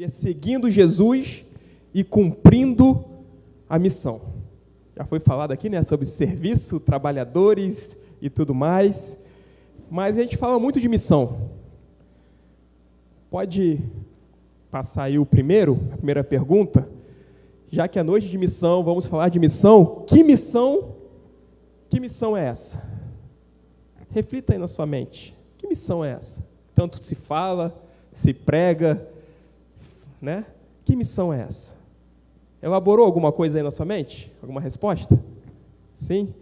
é seguindo Jesus e cumprindo a missão. Já foi falado aqui, né, sobre serviço, trabalhadores e tudo mais, mas a gente fala muito de missão. Pode passar aí a primeira pergunta? Já que é noite de missão, vamos falar de missão. Que missão é essa? Reflita aí na sua mente. Que missão é essa? Tanto se fala, se prega, né? Que missão é essa? Elaborou alguma coisa aí na sua mente? Alguma resposta? Sim?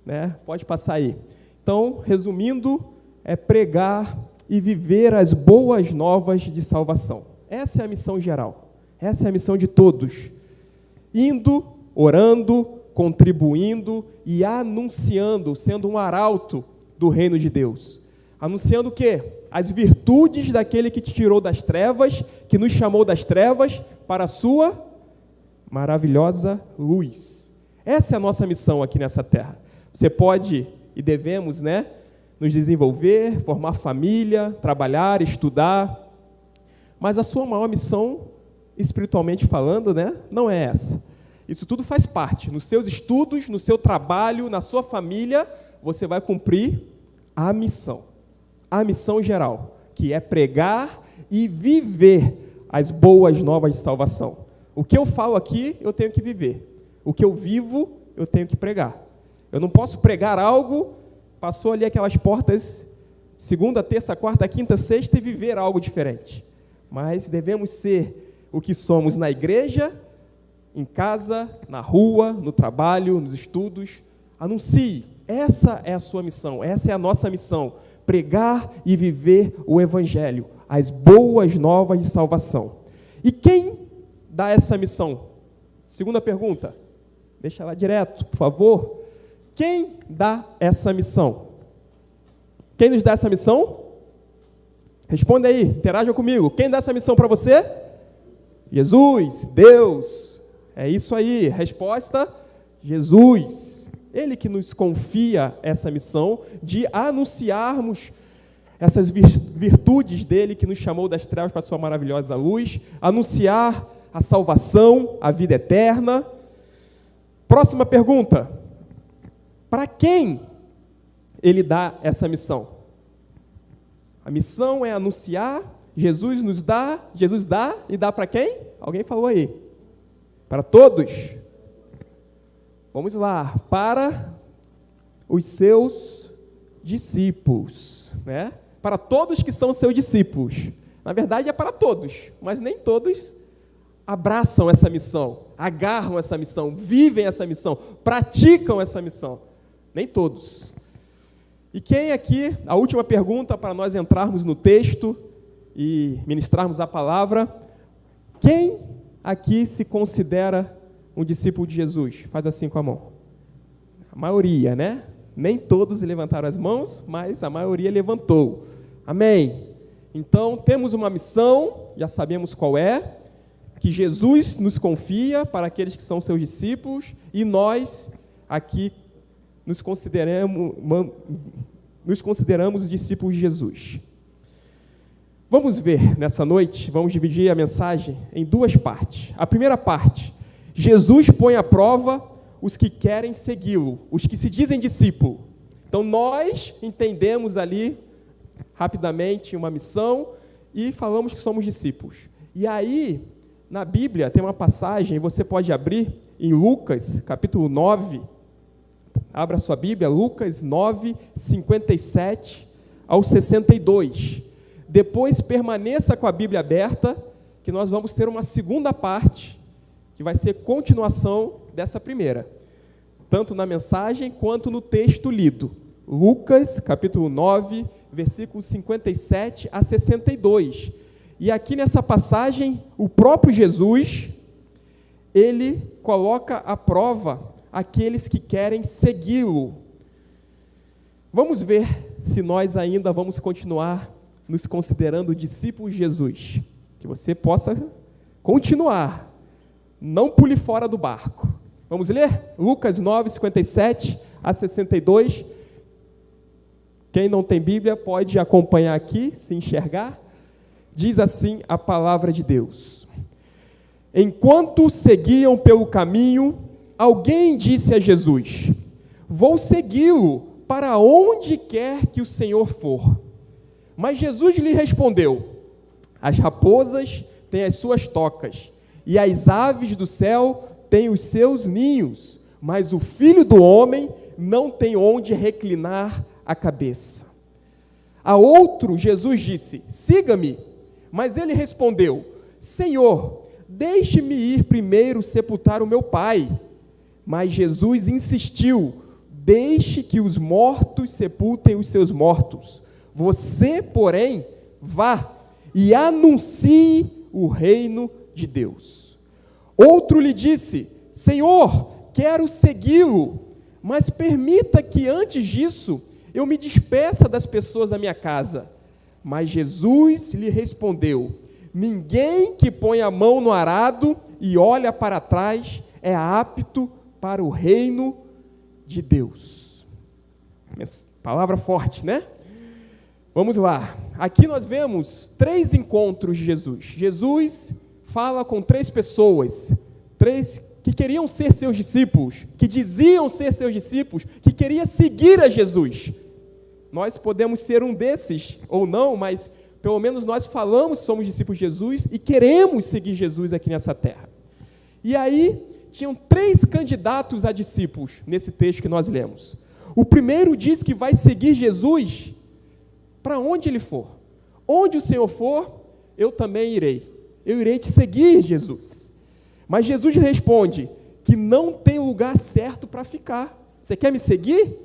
Né? Pode passar aí. Então, resumindo, é pregar e viver as boas novas de salvação. Essa é a missão geral. Essa é a missão de todos. Indo, orando, contribuindo e anunciando, sendo um arauto do reino de Deus. Anunciando o quê? As virtudes daquele que te tirou das trevas, que nos chamou das trevas para a sua maravilhosa luz. Essa é a nossa missão aqui nessa terra. Você pode e devemos, né, nos desenvolver, formar família, trabalhar, estudar, mas a sua maior missão, espiritualmente falando, né, não é essa. Isso tudo faz parte. Nos seus estudos, no seu trabalho, na sua família, você vai cumprir a missão geral, que é pregar e viver as boas novas de salvação. O que eu falo aqui, eu tenho que viver. O que eu vivo, eu tenho que pregar. Eu não posso pregar algo, passou ali aquelas portas, segunda, terça, quarta, quinta, sexta, e viver algo diferente. Mas devemos ser o que somos na igreja, em casa, na rua, no trabalho, nos estudos. Anuncie. Essa é a sua missão, essa é a nossa missão. Pregar e viver o Evangelho, as boas novas de salvação. E quem dá essa missão? Segunda pergunta. Deixa lá direto, por favor. Quem dá essa missão? Quem nos dá essa missão? Responda aí, interaja comigo. Quem dá essa missão para você? Jesus, Deus. É isso aí. Resposta: Jesus. Ele que nos confia essa missão de anunciarmos essas virtudes dele que nos chamou das trevas para a sua maravilhosa luz, anunciar a salvação, a vida eterna. Próxima pergunta. Para quem ele dá essa missão? A missão é anunciar, Jesus dá e dá para quem? Alguém falou aí. Para todos. Vamos lá, para os seus discípulos, né? Para todos que são seus discípulos. Na verdade é para todos, mas nem todos abraçam essa missão, agarram essa missão, vivem essa missão, praticam essa missão. Nem todos. E quem aqui, a última pergunta para nós entrarmos no texto e ministrarmos a palavra, quem aqui se considera um discípulo de Jesus? Faz assim com a mão. A maioria, né? Nem todos levantaram as mãos, mas a maioria levantou. Amém? Então, temos uma missão, já sabemos qual é, que Jesus nos confia para aqueles que são seus discípulos, e nós aqui nos consideramos discípulos de Jesus. Vamos ver nessa noite, vamos dividir a mensagem em duas partes. A primeira parte: Jesus põe à prova os que querem segui-lo, os que se dizem discípulo. Então, nós entendemos ali, rapidamente, uma missão e falamos que somos discípulos. E aí, na Bíblia, tem uma passagem, você pode abrir em Lucas, capítulo 9, abra sua Bíblia, Lucas 9, 57 ao 62. Depois, permaneça com a Bíblia aberta, que nós vamos ter uma segunda parte, que vai ser continuação dessa primeira, tanto na mensagem quanto no texto lido. Lucas, capítulo 9, versículos 57 a 62. E aqui nessa passagem, o próprio Jesus, ele coloca à prova aqueles que querem segui-lo. Vamos ver se nós ainda vamos continuar nos considerando discípulos de Jesus. Que você possa continuar. Não pule fora do barco. Vamos ler? Lucas 9, 57 a 62. Quem não tem Bíblia pode acompanhar aqui, se enxergar. Diz assim a palavra de Deus: enquanto seguiam pelo caminho, alguém disse a Jesus: vou segui-lo para onde quer que o Senhor for. Mas Jesus lhe respondeu: as raposas têm as suas tocas, e as aves do céu têm os seus ninhos, mas o Filho do Homem não tem onde reclinar a cabeça. A outro, Jesus disse: siga-me. Mas ele respondeu: Senhor, deixe-me ir primeiro sepultar o meu pai. Mas Jesus insistiu: deixe que os mortos sepultem os seus mortos. Você, porém, vá e anuncie o reino de Deus. Outro lhe disse: Senhor, quero segui-lo, mas permita que antes disso eu me despeça das pessoas da minha casa. Mas Jesus lhe respondeu: ninguém que põe a mão no arado e olha para trás é apto para o reino de Deus. Palavra forte, né? Vamos lá. Aqui nós vemos 3 encontros de Jesus. Jesus fala com 3 pessoas, 3 que queriam ser seus discípulos, que diziam ser seus discípulos, que queriam seguir a Jesus. Nós podemos ser um desses ou não, mas pelo menos nós falamos que somos discípulos de Jesus e queremos seguir Jesus aqui nessa terra. E aí, tinham 3 candidatos a discípulos nesse texto que nós lemos. O primeiro diz que vai seguir Jesus para onde ele for. Onde o Senhor for, eu também irei. Eu irei te seguir, Jesus. Mas Jesus responde que não tem lugar certo para ficar. Você quer me seguir?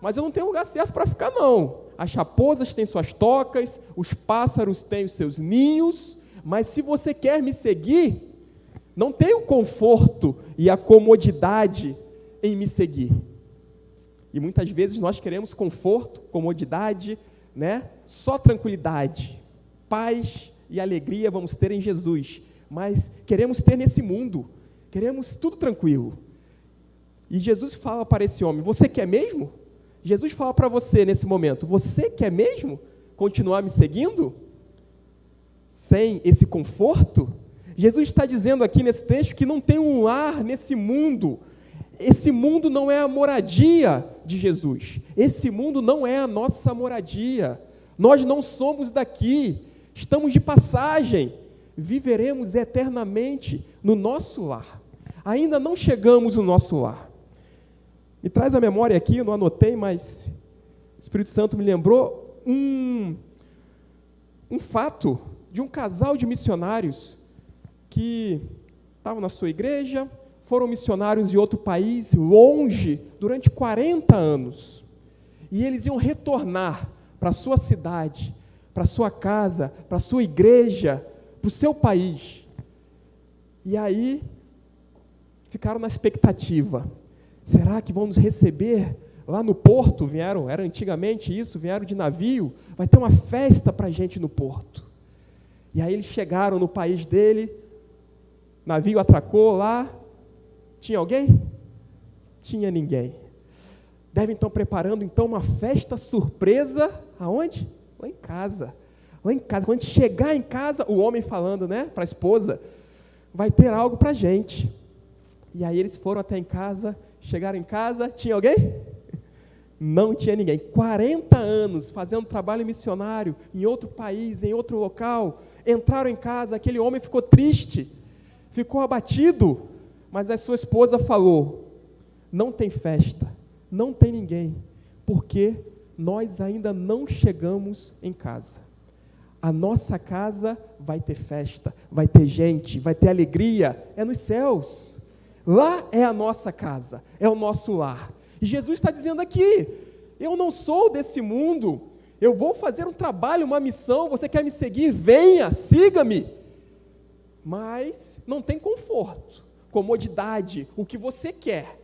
Mas eu não tenho lugar certo para ficar, não. As raposas têm suas tocas, os pássaros têm os seus ninhos, mas se você quer me seguir, não tem o conforto e a comodidade em me seguir. E muitas vezes nós queremos conforto, comodidade, né? Só tranquilidade, paz e alegria vamos ter em Jesus, mas queremos ter nesse mundo, queremos tudo tranquilo. E Jesus fala para esse homem: você quer mesmo? Jesus fala para você nesse momento: você quer mesmo continuar me seguindo? Sem esse conforto? Jesus está dizendo aqui nesse texto que não tem um lar nesse mundo. Esse mundo não é a moradia de Jesus. Esse mundo não é a nossa moradia. Nós não somos daqui. Estamos de passagem. Viveremos eternamente no nosso lar. Ainda não chegamos no nosso lar. Me traz a memória aqui, eu não anotei, mas o Espírito Santo me lembrou um fato de um casal de missionários que estavam na sua igreja, foram missionários em outro país, longe, durante 40 anos. E eles iam retornar para a sua cidade, para a sua casa, para a sua igreja, para o seu país. E aí, ficaram na expectativa. Será que vão nos receber lá no porto? Vieram, era antigamente isso, vieram de navio, vai ter uma festa para a gente no porto. E aí eles chegaram no país dele, navio atracou lá, tinha alguém? Tinha ninguém. Devem estar preparando então uma festa surpresa, aonde? Lá em casa. Lá em casa, quando a gente chegar em casa, o homem falando, né, para a esposa, vai ter algo para a gente. E aí eles foram até em casa, chegaram em casa, tinha alguém? Não tinha ninguém. 40 anos fazendo trabalho missionário em outro país, em outro local, entraram em casa, aquele homem ficou triste, ficou abatido, mas a sua esposa falou: não tem festa, não tem ninguém, porque nós ainda não chegamos em casa. A nossa casa vai ter festa, vai ter gente, vai ter alegria, é nos céus. Lá é a nossa casa, é o nosso lar. E Jesus está dizendo aqui: eu não sou desse mundo, eu vou fazer um trabalho, uma missão, você quer me seguir? Venha, siga-me. Mas não tem conforto, comodidade, o que você quer.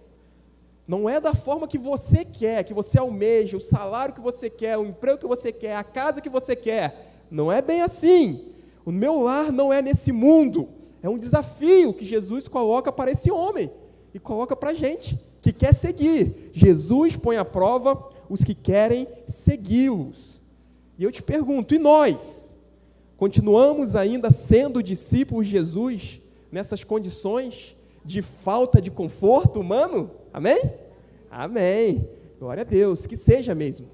Não é da forma que você quer, que você almeja, o salário que você quer, o emprego que você quer, a casa que você quer. Não é bem assim. O meu lar não é nesse mundo. É um desafio que Jesus coloca para esse homem e coloca para a gente que quer seguir. Jesus põe à prova os que querem segui-los. E eu te pergunto: e nós? Continuamos ainda sendo discípulos de Jesus nessas condições de falta de conforto humano? Amém? Amém. Glória a Deus, que seja mesmo.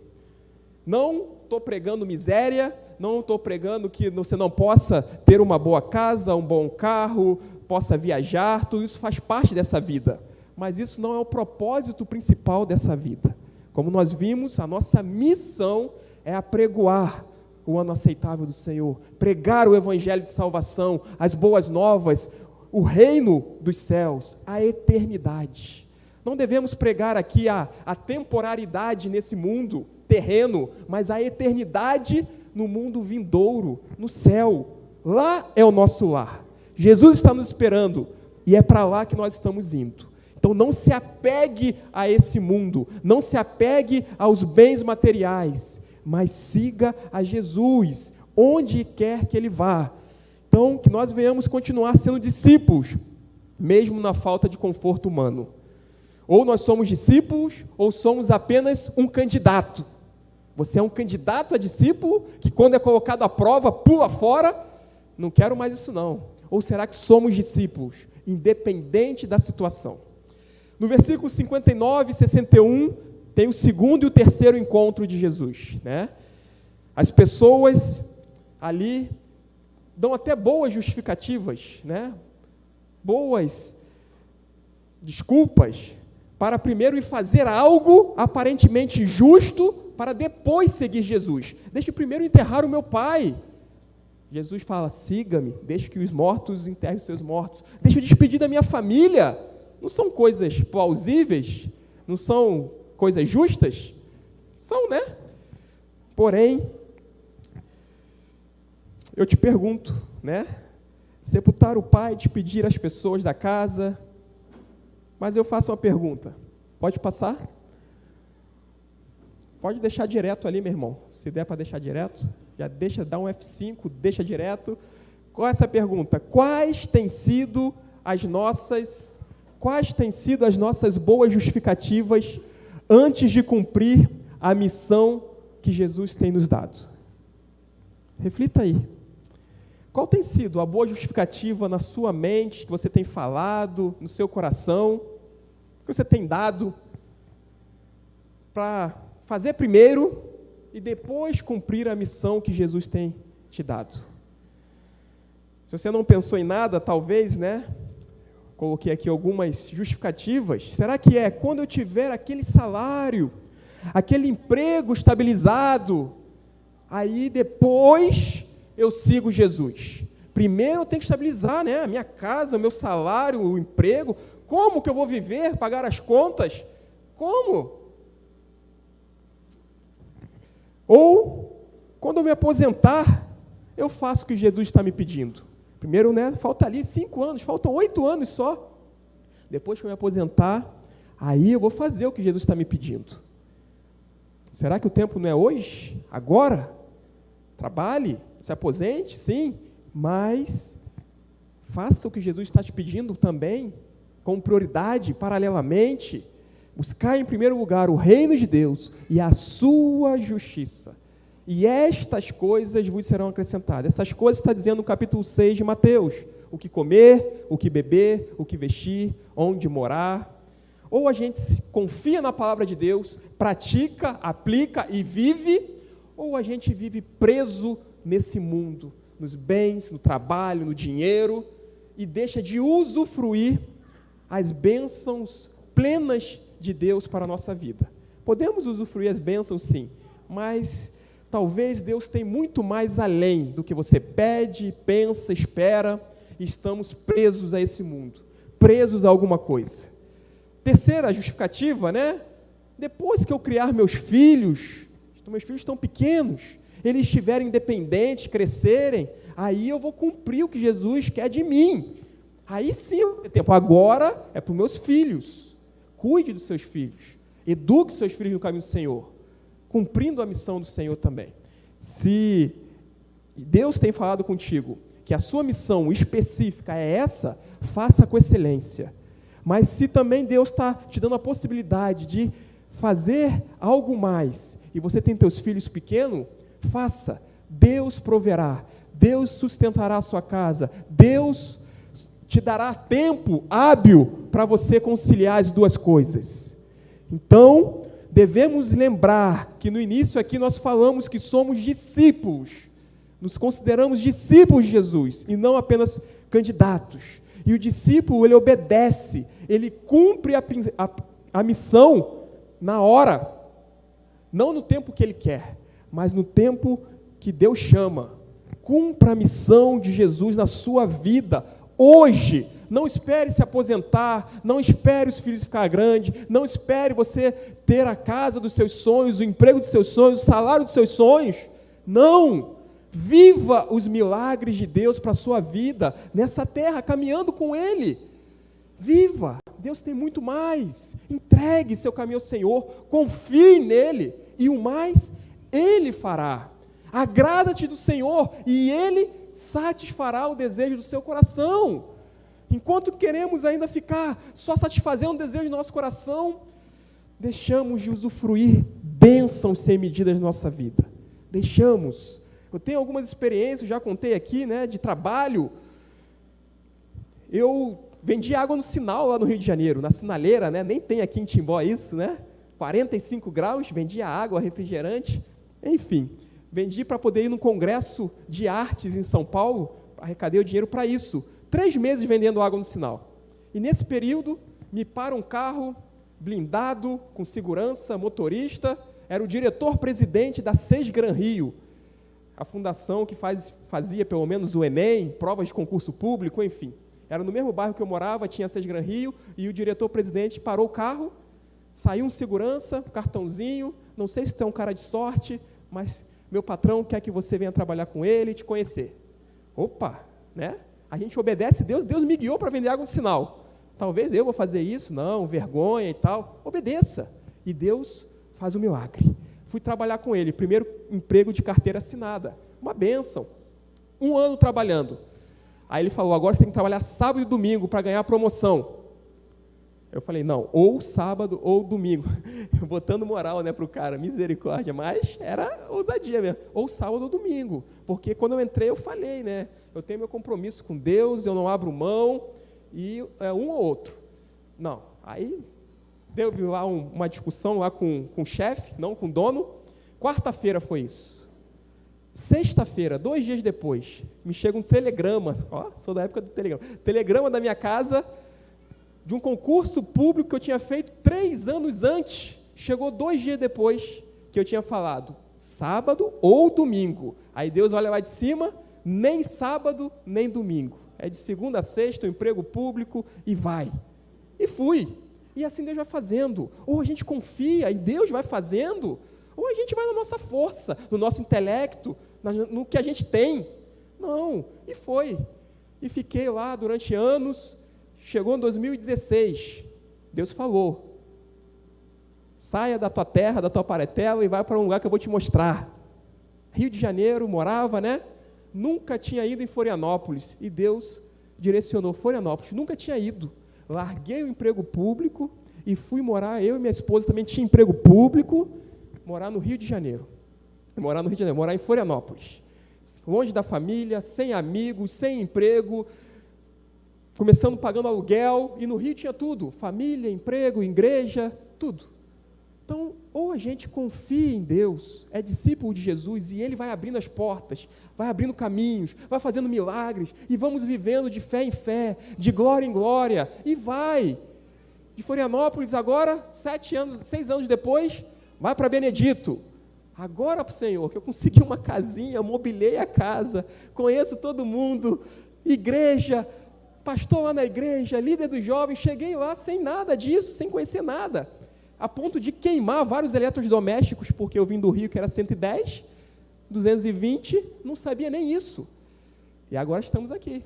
Não estou pregando miséria, não estou pregando que você não possa ter uma boa casa, um bom carro, possa viajar, tudo isso faz parte dessa vida. Mas isso não é o propósito principal dessa vida. Como nós vimos, a nossa missão é apregoar o ano aceitável do Senhor, pregar o evangelho de salvação, as boas novas, o reino dos céus, a eternidade. Não devemos pregar aqui a temporalidade nesse mundo terreno, mas a eternidade no mundo vindouro, no céu. Lá é o nosso lar. Jesus está nos esperando e é para lá que nós estamos indo. Então não se apegue a esse mundo, não se apegue aos bens materiais, mas siga a Jesus, onde quer que Ele vá. Então, que nós venhamos continuar sendo discípulos, mesmo na falta de conforto humano. Ou nós somos discípulos, ou somos apenas um candidato. Você é um candidato a discípulo, que quando é colocado à prova, pula fora, não quero mais isso não. Ou será que somos discípulos, independente da situação? No versículo 59 e 61, tem o segundo e o terceiro encontro de Jesus, né? As pessoas ali dão até boas justificativas, né? Boas desculpas para primeiro ir fazer algo aparentemente justo para depois seguir Jesus. Deixa eu primeiro enterrar o meu pai. Jesus fala, siga-me, deixa que os mortos enterrem os seus mortos. Deixa eu despedir da minha família. Não são coisas plausíveis? Não são coisas justas? São, né? Porém, eu te pergunto, né? Sepultar o pai, despedir as pessoas da casa. Mas eu faço uma pergunta. Pode passar? Pode deixar direto ali, meu irmão. Se der para deixar direto, já deixa, dá um F5, deixa direto. Qual é essa pergunta? Quais têm sido as nossas boas justificativas antes de cumprir a missão que Jesus tem nos dado? Reflita aí. Qual tem sido a boa justificativa na sua mente, que você tem falado, no seu coração, que você tem dado para fazer primeiro e depois cumprir a missão que Jesus tem te dado? Se você não pensou em nada, talvez, né? Coloquei aqui algumas justificativas. Será que é quando eu tiver aquele salário, aquele emprego estabilizado, aí depois eu sigo Jesus? Primeiro eu tenho que estabilizar, né? A minha casa, o meu salário, o emprego. Como que eu vou viver, pagar as contas? Como? Ou, quando eu me aposentar, eu faço o que Jesus está me pedindo. Primeiro, né, falta ali 5 anos, faltam 8 anos só. Depois que eu me aposentar, aí eu vou fazer o que Jesus está me pedindo. Será que o tempo não é hoje? Agora? Trabalhe, se aposente, sim, mas faça o que Jesus está te pedindo também, com prioridade, paralelamente. Buscar em primeiro lugar o reino de Deus e a sua justiça. E estas coisas vos serão acrescentadas. Essas coisas está dizendo no capítulo 6 de Mateus. O que comer, o que beber, o que vestir, onde morar. Ou a gente confia na palavra de Deus, pratica, aplica e vive, ou a gente vive preso nesse mundo, nos bens, no trabalho, no dinheiro, e deixa de usufruir as bênçãos plenas de Deus para a nossa vida. Podemos usufruir as bênçãos, sim, mas talvez Deus tenha muito mais além do que você pede, pensa, espera, e estamos presos a esse mundo, presos a alguma coisa. Terceira justificativa, né? Depois que eu criar meus filhos estão pequenos, eles estiverem independentes, crescerem, aí eu vou cumprir o que Jesus quer de mim. Aí sim eu tenho tempo. Agora é para os meus filhos. Cuide dos seus filhos, eduque seus filhos no caminho do Senhor, cumprindo a missão do Senhor também. Se Deus tem falado contigo que a sua missão específica é essa, faça com excelência. Mas se também Deus está te dando a possibilidade de fazer algo mais, e você tem teus filhos pequenos, faça. Deus proverá, Deus sustentará a sua casa, Deus te dará tempo hábil para você conciliar as duas coisas. Então, devemos lembrar que no início aqui nós falamos que somos discípulos, nos consideramos discípulos de Jesus e não apenas candidatos. E o discípulo, ele obedece, ele cumpre a missão na hora, não no tempo que ele quer, mas no tempo que Deus chama. Cumpra a missão de Jesus na sua vida, hoje. Não espere se aposentar, não espere os filhos ficar grandes, não espere você ter a casa dos seus sonhos, o emprego dos seus sonhos, o salário dos seus sonhos. Não! Viva os milagres de Deus para a sua vida, nessa terra, caminhando com Ele. Viva! Deus tem muito mais. Entregue seu caminho ao Senhor, confie nele, e o mais Ele fará. Agrada-te do Senhor, e Ele satisfará o desejo do seu coração. Enquanto queremos ainda ficar só satisfazendo o desejo do nosso coração, deixamos de usufruir bênçãos sem medidas na nossa vida. Deixamos. Eu tenho algumas experiências, já contei aqui, de trabalho. Eu vendi água no sinal lá no Rio de Janeiro, na sinaleira, nem tem aqui em Timbó isso, 45 graus, vendia água, refrigerante, enfim. Vendi para poder ir num congresso de artes em São Paulo, arrecadei o dinheiro para isso. 3 meses vendendo água no sinal. E nesse período, me para um carro blindado, com segurança, motorista, era o diretor-presidente da Sesgran Rio, a fundação que fazia pelo menos o Enem, provas de concurso público, enfim. Era no mesmo bairro que eu morava, tinha a Sesgran Rio, e o diretor-presidente parou o carro, saiu um segurança, cartãozinho, não sei se tu é um cara de sorte, mas meu patrão quer que você venha trabalhar com ele e te conhecer. Opa, A gente obedece Deus, Deus me guiou para vender água no sinal. Talvez eu vou fazer isso, não, vergonha e tal. Obedeça. E Deus faz o milagre. Fui trabalhar com ele, primeiro emprego de carteira assinada. Uma bênção. 1 ano trabalhando. Aí ele falou, agora você tem que trabalhar sábado e domingo para ganhar a promoção. Eu falei, não, ou sábado ou domingo. Botando moral, para o cara, misericórdia. Mas era ousadia mesmo. Ou sábado ou domingo. Porque quando eu entrei, eu falei, eu tenho meu compromisso com Deus, eu não abro mão, e é um ou outro. Não, aí deu lá uma discussão lá com o chefe, não com o dono. Quarta-feira foi isso. Sexta-feira, 2 dias depois, me chega um telegrama, sou da época do telegrama, telegrama da minha casa, de um concurso público que eu tinha feito 3 anos antes. Chegou 2 dias depois que eu tinha falado, sábado ou domingo. Aí Deus olha lá de cima, nem sábado, nem domingo. É de segunda a sexta, o emprego público, e vai. E fui. E assim Deus vai fazendo. Ou a gente confia e Deus vai fazendo, ou a gente vai na nossa força, no nosso intelecto, no que a gente tem. Não, e foi. E fiquei lá durante anos. Chegou em 2016, Deus falou, saia da tua terra, da tua parentela e vai para um lugar que eu vou te mostrar. Rio de Janeiro, morava, Nunca tinha ido em Florianópolis, e Deus direcionou Florianópolis, nunca tinha ido. Larguei o emprego público e fui morar, eu e minha esposa também tinha emprego público, morar no Rio de Janeiro. Morar em Florianópolis. Longe da família, sem amigos, sem emprego, começando pagando aluguel, e no Rio tinha tudo, família, emprego, igreja, tudo. Então, ou a gente confia em Deus, é discípulo de Jesus, e Ele vai abrindo as portas, vai abrindo caminhos, vai fazendo milagres, e vamos vivendo de fé em fé, de glória em glória, e vai. De Florianópolis agora, 6 anos depois, vai para Benedito. Agora, Senhor, que eu consegui uma casinha, mobilei a casa, conheço todo mundo, igreja, pastor lá na igreja, líder dos jovens, cheguei lá sem nada disso, sem conhecer nada, a ponto de queimar vários eletrodomésticos, porque eu vim do Rio, que era 110, 220, não sabia nem isso. E agora estamos aqui,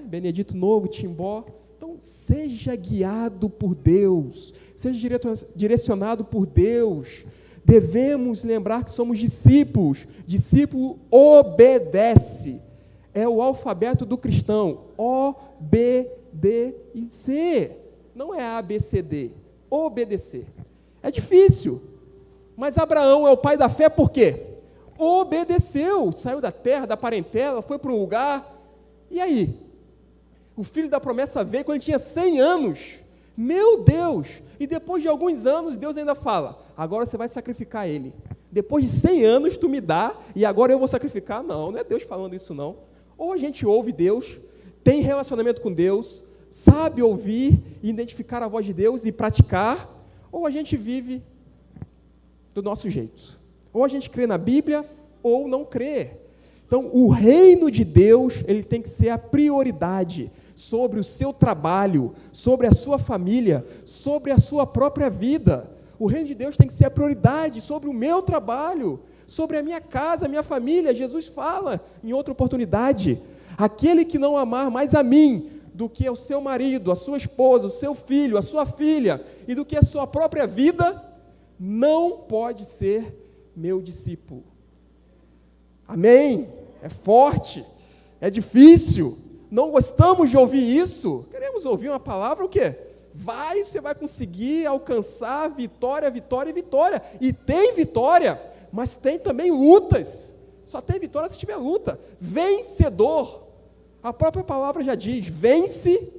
Benedito Novo, Timbó. Então, seja guiado por Deus, seja direcionado por Deus. Devemos lembrar que somos discípulos. Discípulo obedece. É o alfabeto do cristão. O, B, D e C. Não é A, B, C, D. Obedecer. É difícil. Mas Abraão é o pai da fé por quê? obedeceu, saiu da terra, da parentela, foi para um lugar. E aí? O filho da promessa veio quando ele tinha 100 anos. Meu Deus! E depois de alguns anos, Deus ainda fala, agora você vai sacrificar ele. Depois de 100 anos, tu me dá, e agora eu vou sacrificar? Não, não é Deus falando isso não. Ou a gente ouve Deus, tem relacionamento com Deus, sabe ouvir, identificar a voz de Deus e praticar, ou a gente vive do nosso jeito. Ou a gente crê na Bíblia, ou não crê. Então, o reino de Deus, ele tem que ser a prioridade sobre o seu trabalho, sobre a sua família, sobre a sua própria vida. O reino de Deus tem que ser a prioridade sobre o meu trabalho, sobre a minha casa, a minha família. Jesus fala em outra oportunidade, aquele que não amar mais a mim do que o seu marido, a sua esposa, o seu filho, a sua filha, e do que a sua própria vida, não pode ser meu discípulo. Amém? É forte, é difícil, não gostamos de ouvir isso, queremos ouvir uma palavra o quê? Você vai conseguir alcançar vitória, vitória e vitória, e tem vitória, mas tem também lutas, só tem vitória se tiver luta, vencedor, a própria palavra já diz, vence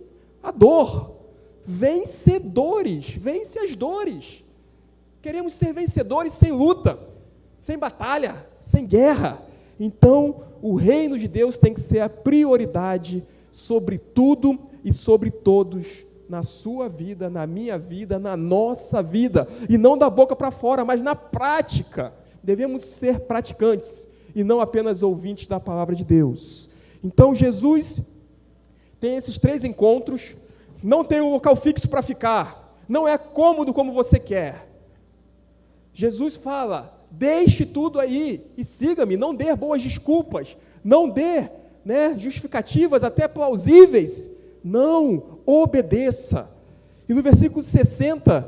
a dor, vencedores, vence as dores, queremos ser vencedores sem luta, sem batalha, sem guerra. Então, o reino de Deus tem que ser a prioridade sobre tudo e sobre todos, na sua vida, na minha vida, na nossa vida, e não da boca para fora, mas na prática. Devemos ser praticantes, e não apenas ouvintes da palavra de Deus. Então, Jesus tem esses 3 encontros, não tem um local fixo para ficar, não é cômodo como você quer. Jesus fala, deixe tudo aí e siga-me, não dê boas desculpas, não dê justificativas até plausíveis, não, obedeça. E no versículo 60,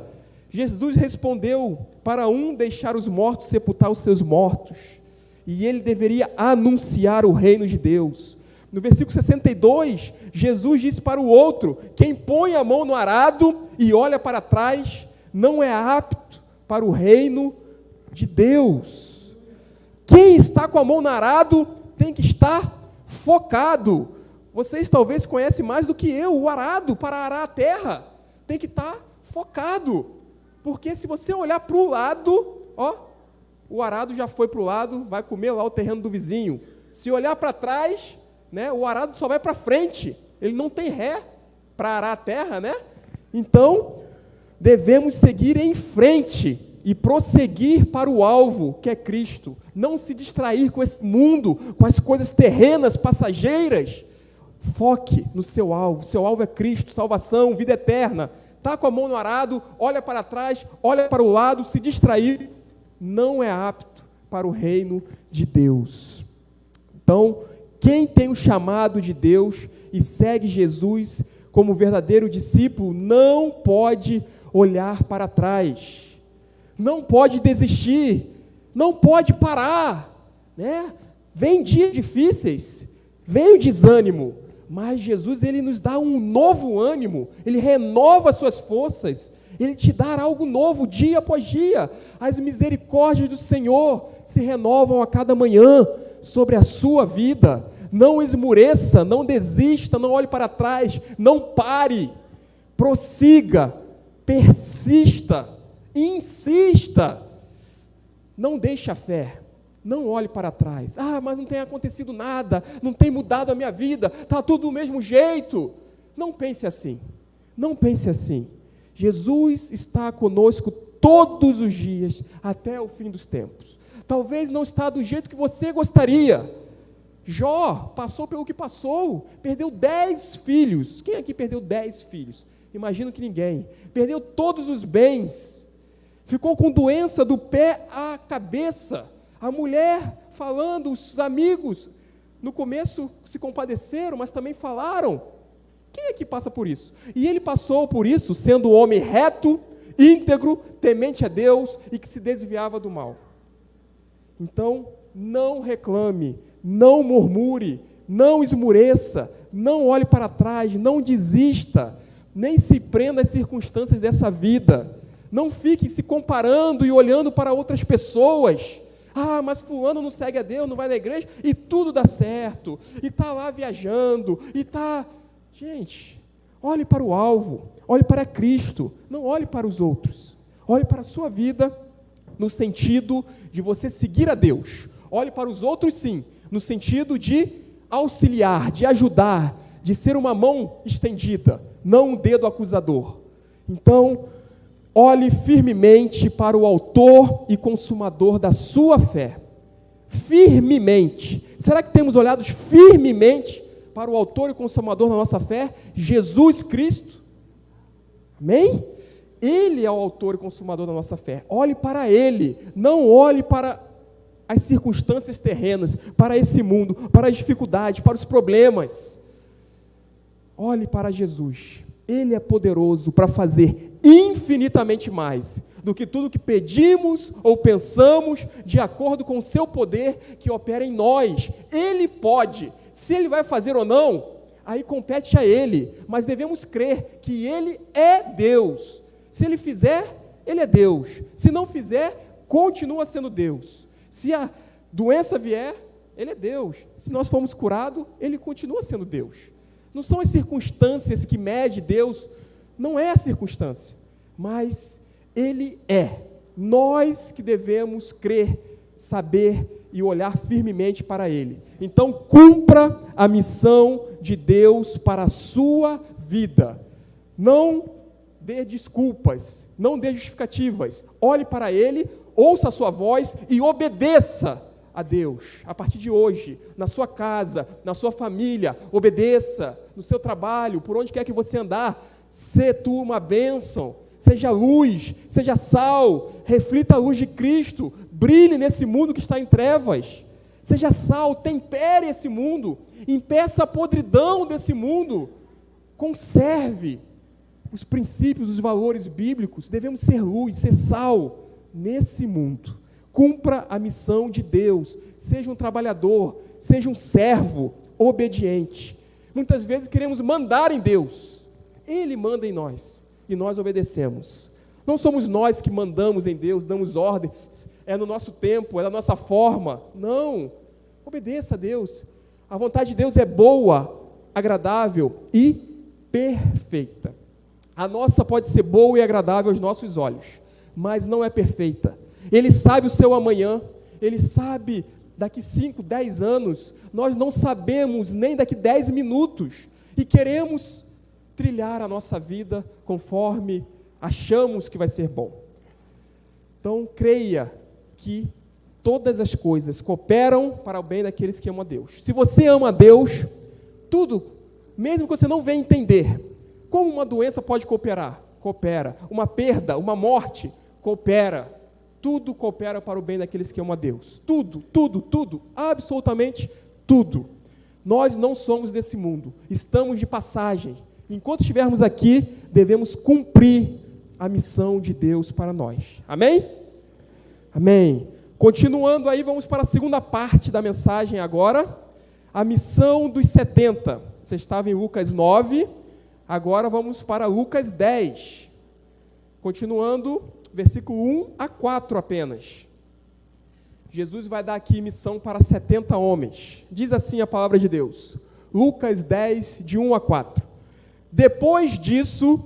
Jesus respondeu, para um deixar os mortos, sepultar os seus mortos, e ele deveria anunciar o reino de Deus. No versículo 62, Jesus disse para o outro, quem põe a mão no arado e olha para trás, não é apto para o reino de Deus. Quem está com a mão no arado tem que estar focado. Vocês talvez conhecem mais do que eu, o arado para arar a terra, tem que estar focado, porque se você olhar para o lado, o arado já foi para o lado, vai comer lá o terreno do vizinho. Se olhar para trás, o arado só vai para frente, ele não tem ré para arar a terra, Então, devemos seguir em frente e prosseguir para o alvo, que é Cristo. Não se distrair com esse mundo, com as coisas terrenas, passageiras. Foque no seu alvo é Cristo, salvação, vida eterna. Está com a mão no arado, olha para trás, olha para o lado, se distrair, não é apto para o reino de Deus. Então, quem tem o chamado de Deus e segue Jesus como verdadeiro discípulo, não pode olhar para trás. Não pode desistir, não pode parar, Vem dias difíceis, vem o desânimo, mas Jesus, ele nos dá um novo ânimo, ele renova as suas forças, ele te dá algo novo dia após dia. As misericórdias do Senhor se renovam a cada manhã sobre a sua vida. Não esmoreça, não desista, não olhe para trás, não pare, prossiga, persista, insista, não deixe a fé, não olhe para trás. Mas não tem acontecido nada, não tem mudado a minha vida, está tudo do mesmo jeito. Não pense assim, não pense assim. Jesus está conosco todos os dias, até o fim dos tempos. Talvez não está do jeito que você gostaria. Jó passou pelo que passou, perdeu 10 filhos. Quem aqui perdeu 10 filhos? Imagino que ninguém. Perdeu todos os bens, ficou com doença do pé à cabeça. A mulher falando, os amigos, no começo se compadeceram, mas também falaram. Quem aqui passa por isso? E ele passou por isso, sendo um homem reto, íntegro, temente a Deus e que se desviava do mal. Então, não reclame, não murmure, não esmoreça, não olhe para trás, não desista, nem se prenda às circunstâncias dessa vida. Não fique se comparando e olhando para outras pessoas. Ah, mas fulano não segue a Deus, não vai na igreja, e tudo dá certo, e está lá viajando, e está... Gente, olhe para o alvo, olhe para Cristo, não olhe para os outros. Olhe para a sua vida no sentido de você seguir a Deus. Olhe para os outros, sim, no sentido de auxiliar, de ajudar, de ser uma mão estendida, não um dedo acusador. Então, olhe firmemente para o autor e consumador da sua fé. Firmemente. Será que temos olhado firmemente para o autor e consumador da nossa fé? Jesus Cristo. Amém? Ele é o autor e consumador da nossa fé. Olhe para Ele, não olhe para as circunstâncias terrenas, para esse mundo, para as dificuldades, para os problemas. Olhe para Jesus. Ele é poderoso para fazer infinitamente mais do que tudo que pedimos ou pensamos, de acordo com o seu poder que opera em nós. Ele pode. Se Ele vai fazer ou não, aí compete a Ele, mas devemos crer que Ele é Deus. Se Ele fizer, Ele é Deus. Se não fizer, continua sendo Deus. Se a doença vier, Ele é Deus. Se nós formos curados, Ele continua sendo Deus. Não são as circunstâncias que mede Deus, não é a circunstância, mas Ele é. Nós que devemos crer, saber e olhar firmemente para Ele. Então, cumpra a missão de Deus para a sua vida. Não dê desculpas, não dê justificativas. Olhe para Ele, ouça a sua voz e obedeça a Deus. A partir de hoje, na sua casa, na sua família, obedeça. No seu trabalho, por onde quer que você andar, seja tu uma bênção. Seja luz, seja sal, reflita a luz de Cristo, brilhe nesse mundo que está em trevas. Seja sal, tempere esse mundo, impeça a podridão desse mundo, conserve os princípios, os valores bíblicos. Devemos ser luz, ser sal nesse mundo. Cumpra a missão de Deus, seja um trabalhador, seja um servo obediente. Muitas vezes queremos mandar em Deus, Ele manda em nós e nós obedecemos. Não somos nós que mandamos em Deus, damos ordens, é no nosso tempo, é da nossa forma. Não, obedeça a Deus. A vontade de Deus é boa, agradável e perfeita. A nossa pode ser boa e agradável aos nossos olhos, mas não é perfeita. Ele sabe o seu amanhã, Ele sabe daqui 5, 10 anos, nós não sabemos nem daqui 10 minutos, e queremos trilhar a nossa vida conforme achamos que vai ser bom. Então, creia que todas as coisas cooperam para o bem daqueles que amam a Deus. Se você ama a Deus, tudo, mesmo que você não venha entender, como uma doença pode cooperar? Coopera. Uma perda, uma morte, coopera. Tudo coopera para o bem daqueles que amam a Deus. Tudo, tudo, tudo, absolutamente tudo. Nós não somos desse mundo, estamos de passagem. Enquanto estivermos aqui, devemos cumprir a missão de Deus para nós. Amém? Amém. Continuando aí, vamos para a segunda parte da mensagem agora. A missão dos 70. Você estava em Lucas 9, agora vamos para Lucas 10. Continuando, versículo 1 a 4 apenas. Jesus vai dar aqui missão para 70 homens. Diz assim a palavra de Deus. Lucas 10, de 1 a 4. Depois disso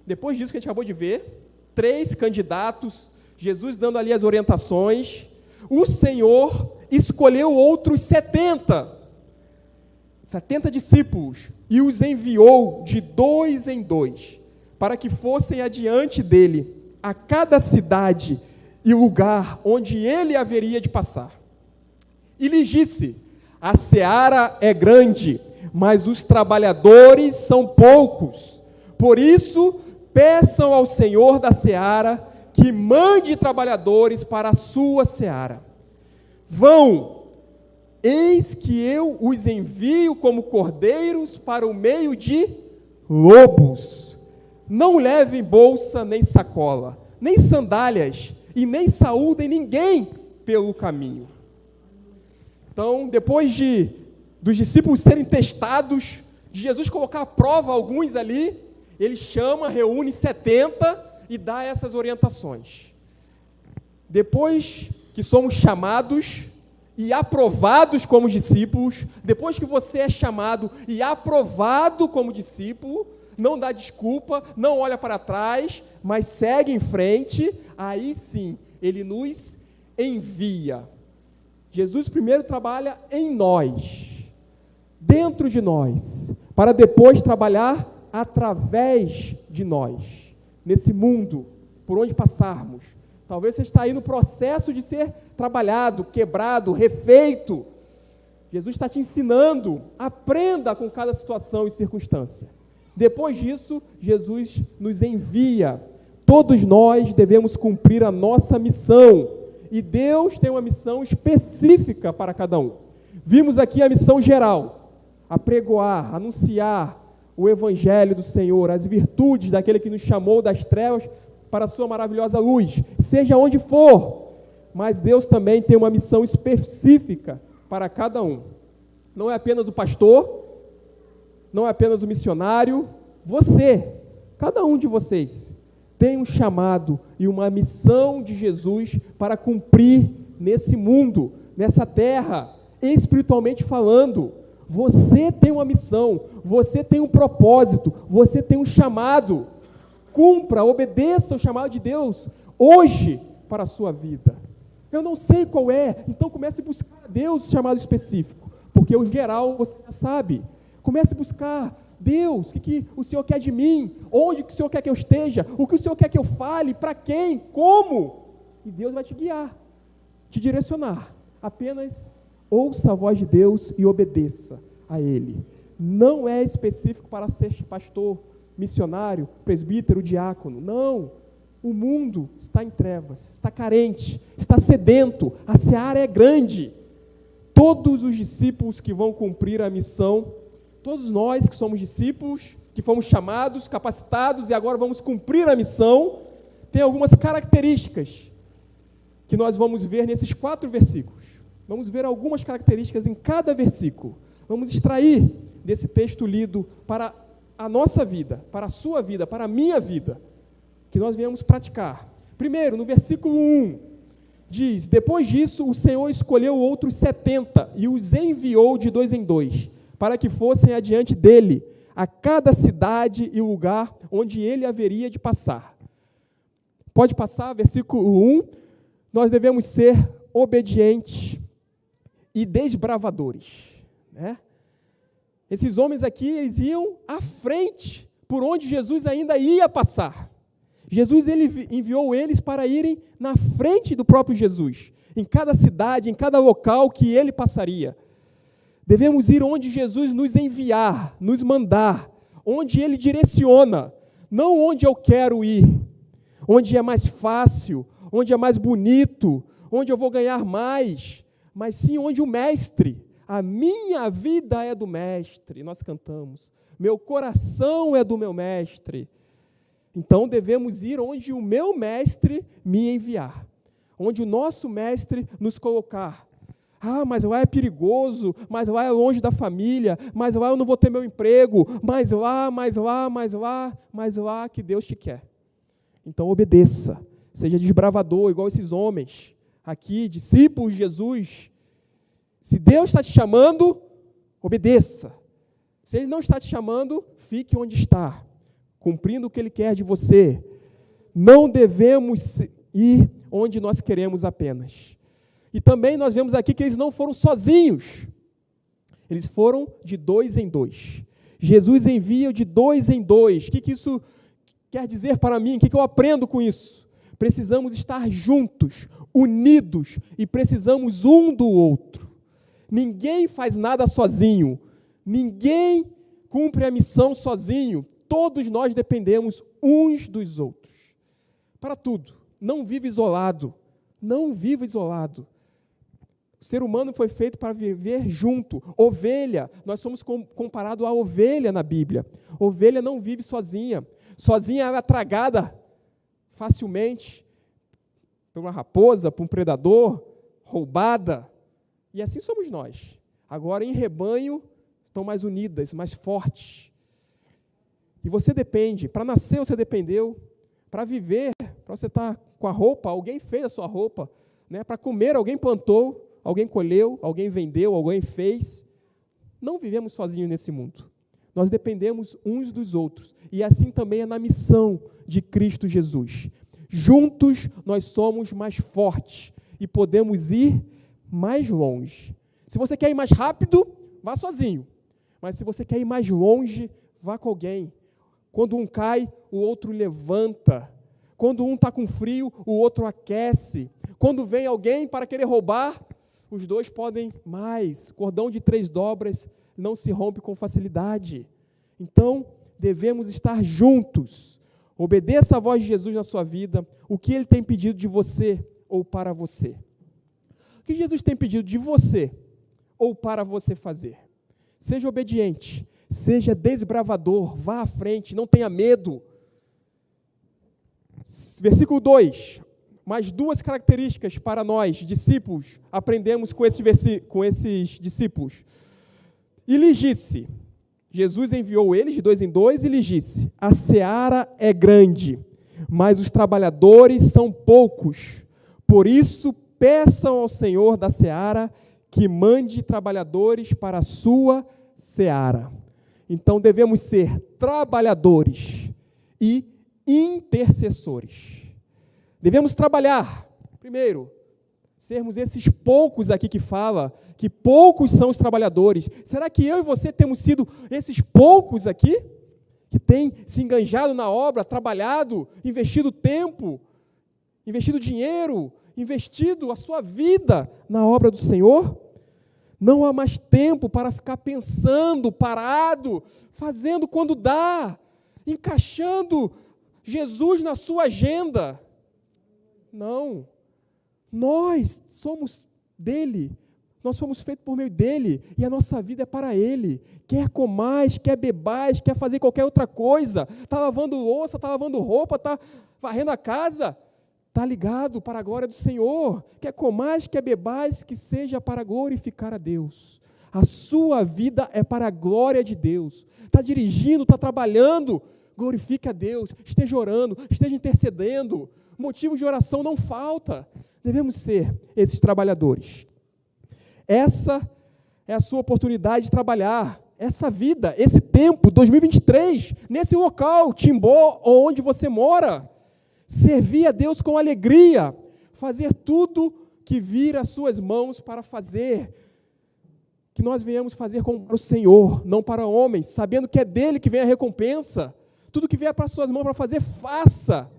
que a gente acabou de ver, 3 candidatos, Jesus dando ali as orientações, o Senhor escolheu outros 70 discípulos, e os enviou de 2 em 2, para que fossem adiante dele, a cada cidade e lugar onde ele haveria de passar. E lhes disse: a seara é grande, mas os trabalhadores são poucos. Por isso, peçam ao Senhor da seara que mande trabalhadores para a sua seara. Vão, eis que eu os envio como cordeiros para o meio de lobos. Não levem bolsa nem sacola, nem sandálias, e nem saúdem ninguém pelo caminho. Então, depois dos discípulos serem testados, de Jesus colocar à prova alguns ali, ele chama, reúne 70 e dá essas orientações. Depois que somos chamados e aprovados como discípulos. Depois que você é chamado e aprovado como discípulo, não dá desculpa, não olha para trás, mas segue em frente, aí sim, ele nos envia. Jesus primeiro trabalha em nós, dentro de nós, para depois trabalhar através de nós, nesse mundo, por onde passarmos. Talvez você está aí no processo de ser trabalhado, quebrado, refeito. Jesus está te ensinando, aprenda com cada situação e circunstância. Depois disso, Jesus nos envia. Todos nós devemos cumprir a nossa missão, e Deus tem uma missão específica para cada um. Vimos aqui a missão geral, apregoar, anunciar o Evangelho do Senhor, as virtudes daquele que nos chamou das trevas para a sua maravilhosa luz, seja onde for. Mas Deus também tem uma missão específica para cada um. Não é apenas o pastor, não é apenas o missionário, você, cada um de vocês, tem um chamado e uma missão de Jesus para cumprir nesse mundo, nessa terra, espiritualmente falando. Você tem uma missão, você tem um propósito, você tem um chamado. Cumpra, obedeça o chamado de Deus hoje para a sua vida. Eu não sei qual é, então comece a buscar a Deus o chamado específico, porque o geral você já sabe. Comece a buscar Deus, o que o Senhor quer de mim, onde que o Senhor quer que eu esteja, o que o Senhor quer que eu fale, para quem, como, e Deus vai te guiar, te direcionar. Apenas ouça a voz de Deus e obedeça a Ele. Não é específico para ser pastor, missionário, presbítero, diácono, não. O mundo está em trevas, está carente, está sedento, a seara é grande. Todos os discípulos que vão cumprir a missão, todos nós que somos discípulos, que fomos chamados, capacitados e agora vamos cumprir a missão, tem algumas características que nós vamos ver nesses 4 versículos. Vamos ver algumas características em cada versículo. Vamos extrair desse texto lido para a nossa vida, para a sua vida, para a minha vida, que nós viemos praticar. Primeiro, no versículo 1, diz: depois disso o Senhor escolheu outros 70 e os enviou de 2 em 2, para que fossem adiante dele, a cada cidade e lugar onde ele haveria de passar. Pode passar, versículo 1, nós devemos ser obedientes e desbravadores, né? Esses homens aqui, eles iam à frente, por onde Jesus ainda ia passar. Jesus, ele enviou eles para irem na frente do próprio Jesus, em cada cidade, em cada local que ele passaria. Devemos ir onde Jesus nos enviar, nos mandar, onde ele direciona, não onde eu quero ir, onde é mais fácil, onde é mais bonito, onde eu vou ganhar mais, mas sim onde o mestre, a minha vida é do mestre, nós cantamos, meu coração é do meu mestre. Então devemos ir onde o meu mestre me enviar, onde o nosso mestre nos colocar. Ah, mas lá é perigoso, mas lá é longe da família, mas lá eu não vou ter meu emprego, mas lá que Deus te quer. Então obedeça, seja desbravador, igual esses homens aqui, discípulos de Jesus. Se Deus está te chamando, obedeça. Se Ele não está te chamando, fique onde está, cumprindo o que Ele quer de você. Não devemos ir onde nós queremos apenas. E também nós vemos aqui que eles não foram sozinhos. Eles foram de 2 em 2. Jesus envia de 2 em 2. O que isso quer dizer para mim? O que eu aprendo com isso? Precisamos estar juntos, unidos, e precisamos um do outro. Ninguém faz nada sozinho. Ninguém cumpre a missão sozinho. Todos nós dependemos uns dos outros. Para tudo. Não viva isolado. Não viva isolado. O ser humano foi feito para viver junto. Ovelha, nós somos comparados à ovelha na Bíblia. Ovelha não vive sozinha. Sozinha ela é tragada facilmente por uma raposa, por um predador, roubada. E assim somos nós. Agora, em rebanho, estão mais unidas, mais fortes. E você depende. Para nascer, você dependeu. Para viver, para você estar com a roupa, alguém fez a sua roupa. né? Para comer, alguém plantou, alguém colheu, alguém vendeu, alguém fez. Não vivemos sozinhos nesse mundo. Nós dependemos uns dos outros. E assim também é na missão de Cristo Jesus. Juntos nós somos mais fortes e podemos ir mais longe. Se você quer ir mais rápido, vá sozinho. Mas se você quer ir mais longe, vá com alguém. Quando um cai, o outro levanta. Quando um está com frio, o outro aquece. Quando vem alguém para querer roubar, os dois podem mais. Cordão de 3 dobras não se rompe com facilidade. Então, devemos estar juntos. Obedeça a voz de Jesus na sua vida. O que Ele tem pedido de você ou para você? O que Jesus tem pedido de você ou para você fazer? Seja obediente, seja desbravador, vá à frente, não tenha medo. Versículo 2. Mais 2 características para nós, discípulos, aprendemos com esses discípulos. E lhes disse, Jesus enviou eles de 2 em 2 e lhes disse, a seara é grande, mas os trabalhadores são poucos. Por isso, peçam ao Senhor da seara que mande trabalhadores para a sua seara. Então, devemos ser trabalhadores e intercessores. Devemos trabalhar, primeiro, sermos esses poucos aqui que fala, que poucos são os trabalhadores. Será que eu e você temos sido esses poucos aqui, que têm se enganjado na obra, trabalhado, investido tempo, investido dinheiro, investido a sua vida na obra do Senhor? Não há mais tempo para ficar pensando, parado, fazendo quando dá, encaixando Jesus na sua agenda. Não, nós somos dele, nós fomos feitos por meio dele, e a nossa vida é para ele. Quer comais, quer bebais, quer fazer qualquer outra coisa, está lavando louça, está lavando roupa, está varrendo a casa, está ligado para a glória do Senhor. Quer comais, quer bebais, que seja para glorificar a Deus. A sua vida é para a glória de Deus. Está dirigindo, está trabalhando, glorifique a Deus, esteja orando, esteja intercedendo. Motivo de oração não falta. Devemos ser esses trabalhadores. Essa é a sua oportunidade de trabalhar, essa vida, esse tempo, 2023, nesse local, Timbó, onde você mora. Servir a Deus com alegria, fazer tudo que vir às suas mãos para fazer. Que nós venhamos fazer para o Senhor, não para homens, sabendo que é dele que vem a recompensa. Tudo que vier para as suas mãos para fazer, faça.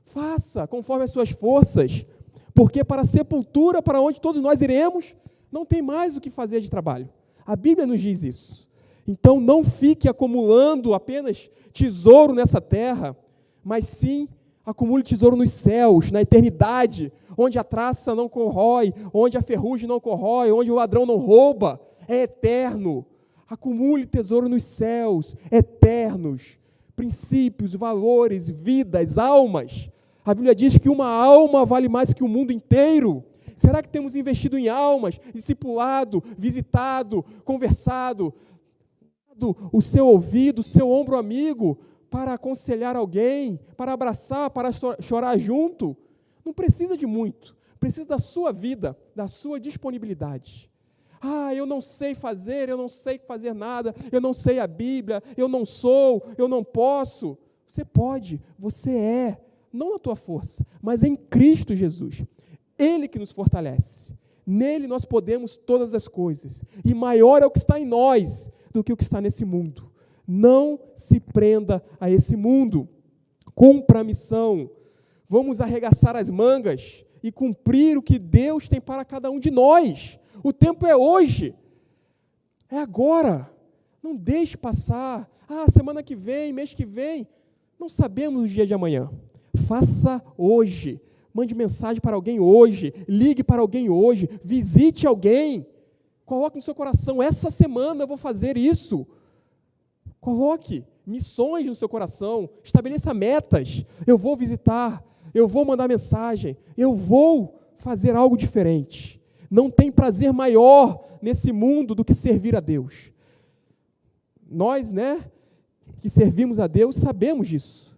Faça conforme as suas forças, porque para a sepultura, para onde todos nós iremos, não tem mais o que fazer de trabalho. A Bíblia nos diz isso. Então não fique acumulando apenas tesouro nessa terra, mas sim acumule tesouro nos céus, na eternidade, onde a traça não corrói, onde a ferrugem não corrói, onde o ladrão não rouba, é eterno. Acumule tesouro nos céus, eternos, princípios, valores, vidas, almas. A Bíblia diz que uma alma vale mais que o mundo inteiro. Será que temos investido em almas, discipulado, visitado, conversado, dado o seu ouvido, o seu ombro amigo, para aconselhar alguém, para abraçar, para chorar junto? Não precisa de muito, precisa da sua vida, da sua disponibilidade. Ah, eu não sei fazer nada, eu não sei a Bíblia, eu não sou, eu não posso. Você pode, você é. Não na tua força, mas em Cristo Jesus. Ele que nos fortalece. Nele nós podemos todas as coisas. E maior é o que está em nós do que o que está nesse mundo. Não se prenda a esse mundo. Cumpra a missão. Vamos arregaçar as mangas e cumprir o que Deus tem para cada um de nós. O tempo é hoje. É agora. Não deixe passar. Semana que vem, mês que vem. Não sabemos o dia de amanhã. Faça hoje, mande mensagem para alguém hoje, ligue para alguém hoje, visite alguém, coloque no seu coração, essa semana eu vou fazer isso. Coloque missões no seu coração, estabeleça metas, eu vou visitar, eu vou mandar mensagem, eu vou fazer algo diferente. Não tem prazer maior nesse mundo do que servir a Deus. Nós, que servimos a Deus, sabemos disso.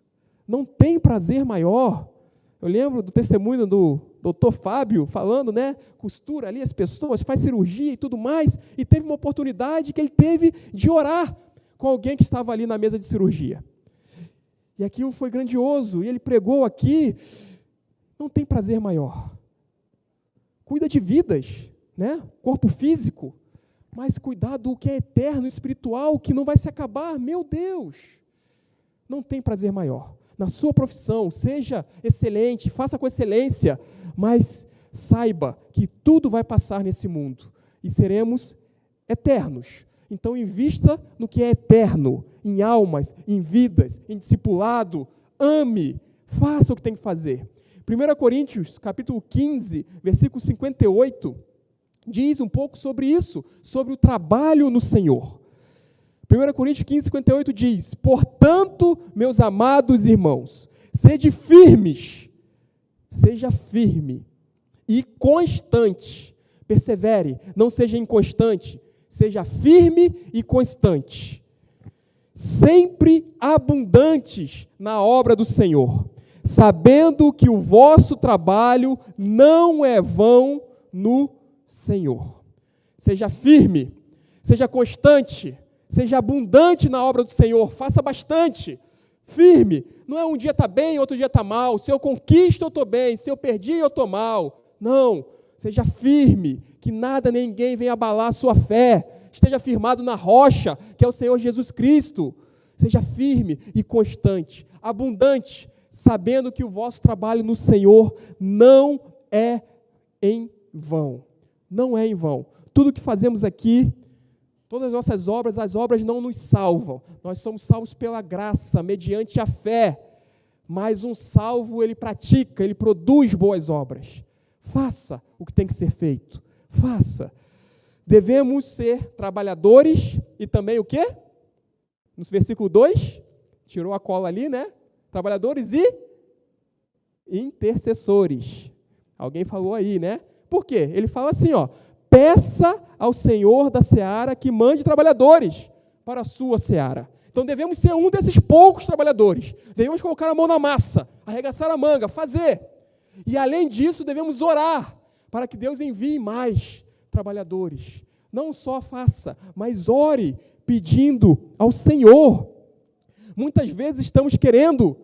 Não tem prazer maior. Eu lembro do testemunho do doutor Fábio falando, né? Costura ali as pessoas, faz cirurgia e tudo mais, e teve uma oportunidade que ele teve de orar com alguém que estava ali na mesa de cirurgia. E aquilo foi grandioso, e ele pregou aqui, não tem prazer maior. Cuida de vidas, né? Corpo físico, mas cuidar do que é eterno, espiritual, que não vai se acabar, meu Deus! Não tem prazer maior. Na sua profissão, seja excelente, faça com excelência, mas saiba que tudo vai passar nesse mundo e seremos eternos. Então, invista no que é eterno, em almas, em vidas, em discipulado, ame, faça o que tem que fazer. 1 Coríntios, capítulo 15, versículo 58, diz um pouco sobre isso, sobre o trabalho no Senhor. 1 Coríntios 15, 58 diz: portanto, meus amados irmãos, sede firmes, seja firme e constante, persevere, não seja inconstante, seja firme e constante, sempre abundantes na obra do Senhor, sabendo que o vosso trabalho não é vão no Senhor. Seja firme, seja constante, seja abundante na obra do Senhor, faça bastante, firme. Não é um dia está bem, outro dia está mal, se eu conquisto eu estou bem, se eu perdi eu estou mal. Não, seja firme, que nada nem ninguém venha abalar a sua fé, esteja firmado na rocha, que é o Senhor Jesus Cristo. Seja firme e constante, abundante, sabendo que o vosso trabalho no Senhor não é em vão. Não é em vão. Tudo que fazemos aqui, todas as nossas obras, as obras não nos salvam. Nós somos salvos pela graça, mediante a fé. Mas um salvo, ele pratica, ele produz boas obras. Faça o que tem que ser feito. Faça. Devemos ser trabalhadores e também o quê? No versículo 2, tirou a cola ali, né? Trabalhadores e intercessores. Alguém falou aí, né? Por quê? Ele fala assim, ó: peça ao Senhor da seara que mande trabalhadores para a sua seara. Então devemos ser um desses poucos trabalhadores. Devemos colocar a mão na massa, arregaçar a manga, fazer. E além disso, devemos orar para que Deus envie mais trabalhadores. Não só faça, mas ore pedindo ao Senhor. Muitas vezes estamos querendo,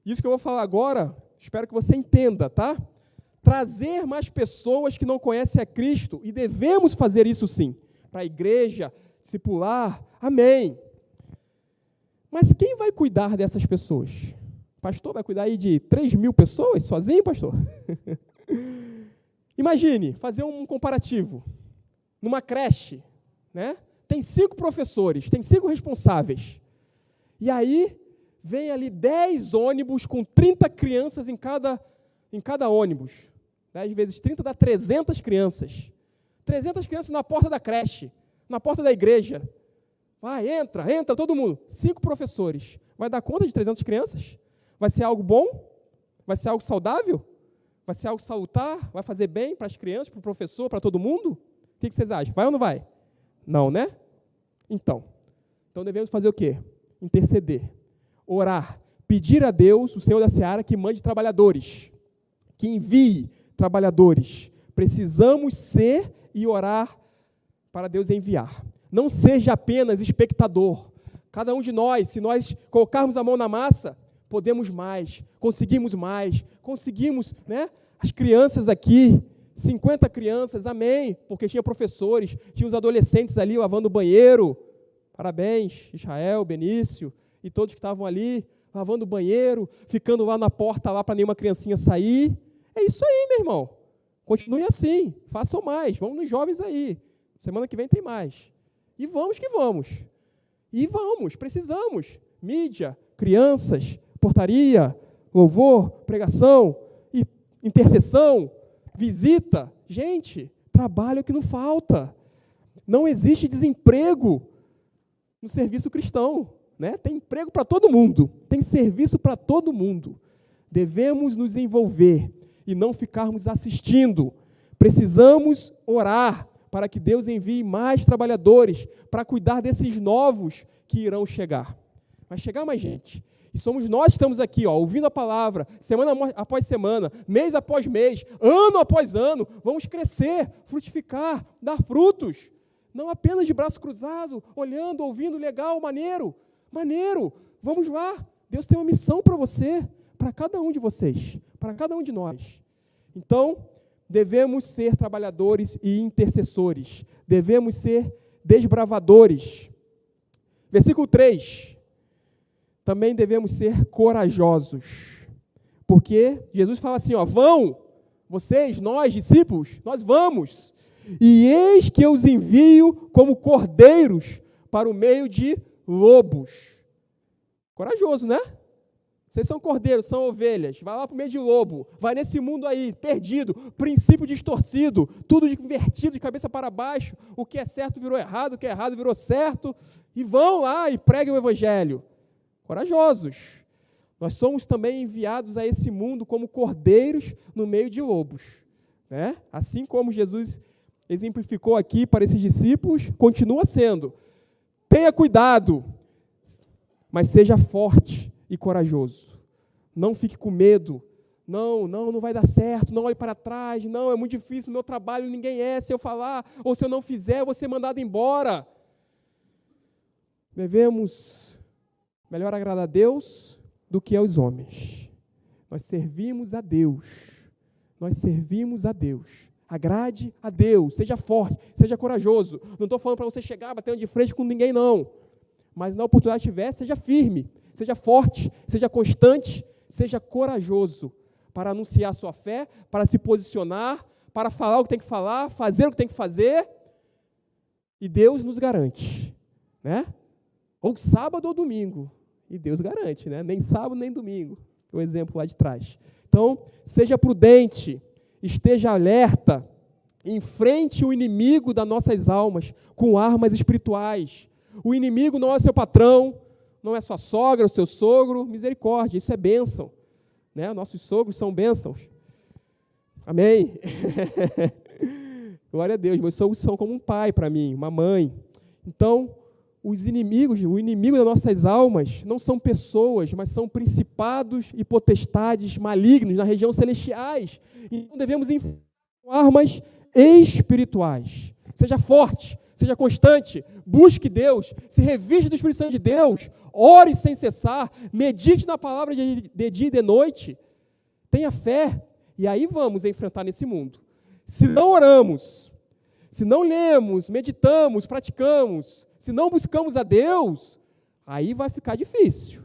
isso que eu vou falar agora, espero que você entenda, tá? Trazer mais pessoas que não conhecem a Cristo, e devemos fazer isso sim, para a igreja, discipular, amém. Mas quem vai cuidar dessas pessoas? O pastor vai cuidar aí de 3.000 pessoas sozinho, pastor? Imagine, fazer um comparativo. Numa creche, né? Tem 5 professores, tem 5 responsáveis. E aí, vem ali 10 ônibus com 30 crianças em cada ônibus. 10 vezes 30 dá 300 crianças. 300 crianças na porta da creche, na porta da igreja. Vai, entra todo mundo. 5 professores. Vai dar conta de 300 crianças? Vai ser algo bom? Vai ser algo saudável? Vai ser algo salutar? Vai fazer bem para as crianças, para o professor, para todo mundo? O que vocês acham? Vai ou não vai? Não, né? Então devemos fazer o quê? Interceder, orar, pedir a Deus, o Senhor da seara, que mande trabalhadores, que envie trabalhadores. Precisamos ser e orar para Deus enviar. Não seja apenas espectador. Cada um de nós, se nós colocarmos a mão na massa, podemos mais, conseguimos, né? As crianças aqui, 50 crianças, amém, porque tinha professores, tinha os adolescentes ali lavando o banheiro. Parabéns, Israel, Benício e todos que estavam ali, lavando o banheiro, ficando lá na porta lá para nenhuma criancinha sair. É isso aí, meu irmão. Continue assim, façam mais, vamos nos jovens aí. Semana que vem tem mais. E vamos que vamos. E vamos, precisamos. Mídia, crianças, portaria, louvor, pregação, intercessão, visita. Gente, trabalho que não falta. Não existe desemprego no serviço cristão, né? Tem emprego para todo mundo, tem serviço para todo mundo. Devemos nos envolver e não ficarmos assistindo. Precisamos orar para que Deus envie mais trabalhadores para cuidar desses novos que irão chegar. vai chegar mais gente. E somos nós que estamos aqui, ouvindo a palavra, semana após semana, mês após mês, ano após ano. Vamos crescer, frutificar, dar frutos. Não apenas de braço cruzado, olhando, ouvindo, legal, maneiro. Maneiro, vamos lá. Deus tem uma missão para você, para cada um de vocês, para cada um de nós. Então, devemos ser trabalhadores e intercessores. Devemos ser desbravadores. Versículo 3. Também devemos ser corajosos. Porque Jesus fala assim, vão, vocês, nós, discípulos, nós vamos. E eis que eu os envio como cordeiros para o meio de lobos. Corajoso, né? Vocês são cordeiros, são ovelhas. Vai lá para o meio de lobo. Vai nesse mundo aí, perdido, princípio distorcido, tudo invertido de cabeça para baixo. O que é certo virou errado, o que é errado virou certo. E vão lá e preguem o evangelho. Corajosos. Nós somos também enviados a esse mundo como cordeiros no meio de lobos. Né? Assim como Jesus exemplificou aqui para esses discípulos, continua sendo. Tenha cuidado, mas seja forte e corajoso. Não fique com medo. Não vai dar certo. Não olhe para trás. Não, é muito difícil. Meu trabalho ninguém é. Se eu falar ou se eu não fizer, eu vou ser mandado embora. Devemos melhor agradar a Deus do que aos homens. Nós servimos a Deus. Nós servimos a Deus. Agrade a Deus. Seja forte, seja corajoso. Não estou falando para você chegar batendo de frente com ninguém, não. Mas na oportunidade que tiver, seja firme, seja forte, seja constante, seja corajoso para anunciar a sua fé, para se posicionar, para falar o que tem que falar, fazer o que tem que fazer. E Deus nos garante, né? Ou sábado ou domingo. E Deus garante, né? Nem sábado, nem domingo. O exemplo lá de trás. Então, seja prudente, esteja alerta, enfrente o inimigo das nossas almas com armas espirituais. O inimigo não é seu patrão, não é sua sogra, o seu sogro. Misericórdia, isso é bênção. Né? Nossos sogros são bênçãos. Amém? Glória a Deus. Meus sogros são como um pai para mim, uma mãe. Então, o inimigo das nossas almas não são pessoas, mas são principados e potestades malignos na região celestiais. Então devemos enfrentar armas espirituais. Seja forte, seja constante, busque Deus, se revista do Espírito Santo de Deus, ore sem cessar, medite na palavra de dia e de noite, tenha fé, e aí vamos enfrentar nesse mundo. Se não oramos, se não lemos, meditamos, praticamos, se não buscamos a Deus, aí vai ficar difícil.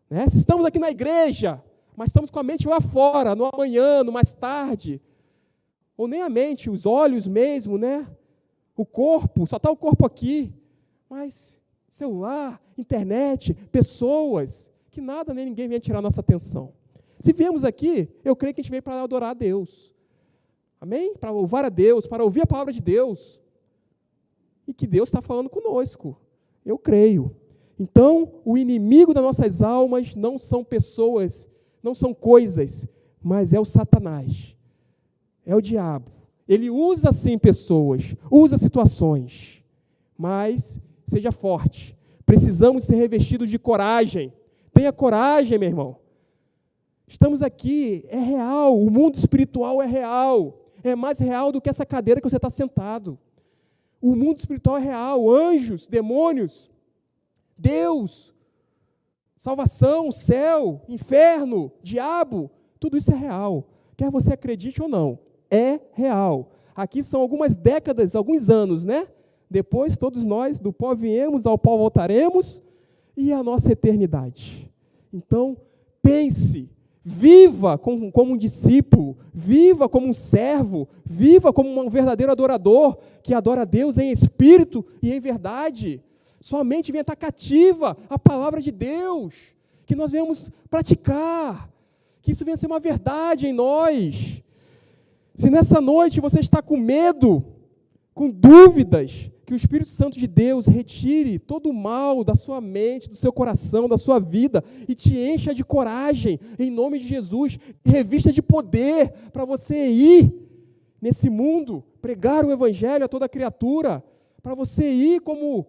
Né? Se estamos aqui na igreja, mas estamos com a mente lá fora, no amanhã, no mais tarde, ou nem a mente, os olhos mesmo, né? O corpo, só está o corpo aqui, mas celular, internet, pessoas, que nada nem ninguém vem tirar a nossa atenção. Se viemos aqui, eu creio que a gente veio para adorar a Deus. Amém? Para louvar a Deus, para ouvir a palavra de Deus. E que Deus está falando conosco. Eu creio. Então, o inimigo das nossas almas não são pessoas, não são coisas, mas é o Satanás. É o diabo. Ele usa, sim, pessoas, usa situações, mas seja forte. Precisamos ser revestidos de coragem. Tenha coragem, meu irmão. Estamos aqui, é real, o mundo espiritual é real. É mais real do que essa cadeira que você está sentado. O mundo espiritual é real, anjos, demônios, Deus, salvação, céu, inferno, diabo, tudo isso é real. Quer você acredite ou não, é real. Aqui são algumas décadas, alguns anos, né? Depois todos nós do pó viemos, ao pó voltaremos, e a nossa eternidade. Então, pense, viva como um discípulo, viva como um servo, viva como um verdadeiro adorador, que adora a Deus em espírito e em verdade. Sua mente venha estar cativa à palavra de Deus, que nós venhamos praticar, que isso venha ser uma verdade em nós. Se nessa noite você está com medo, com dúvidas, que o Espírito Santo de Deus retire todo o mal da sua mente, do seu coração, da sua vida, e te encha de coragem, em nome de Jesus, revista de poder, para você ir nesse mundo, pregar o Evangelho a toda criatura, para você ir como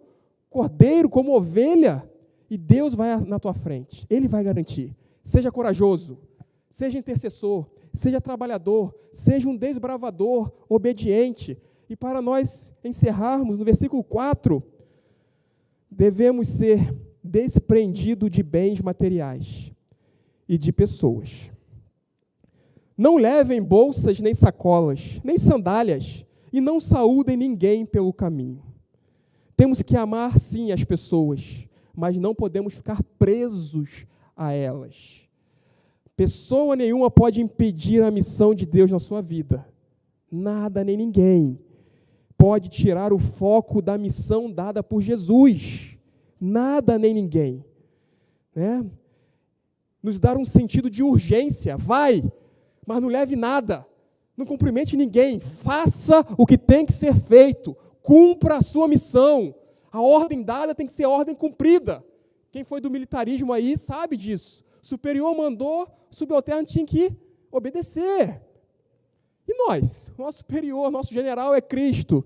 cordeiro, como ovelha, E Deus vai na tua frente, Ele vai garantir. Seja corajoso, seja intercessor, seja trabalhador, seja um desbravador, obediente. E para nós encerrarmos, no versículo 4, devemos ser desprendidos de bens materiais e de pessoas. Não levem bolsas, nem sacolas, nem sandálias, e não saúdem ninguém pelo caminho. Temos que amar, sim, as pessoas, mas não podemos ficar presos a elas. Pessoa nenhuma pode impedir a missão de Deus na sua vida. Nada nem ninguém pode tirar o foco da missão dada por Jesus. Nada nem ninguém. Né? Nos dar um sentido de urgência. Vai, mas não leve nada. Não cumprimente ninguém. Faça o que tem que ser feito. Cumpra a sua missão. A ordem dada tem que ser a ordem cumprida. Quem foi do militarismo aí sabe disso. O superior mandou, o subalterno tinha que obedecer. E nós? Nosso superior, nosso general é Cristo.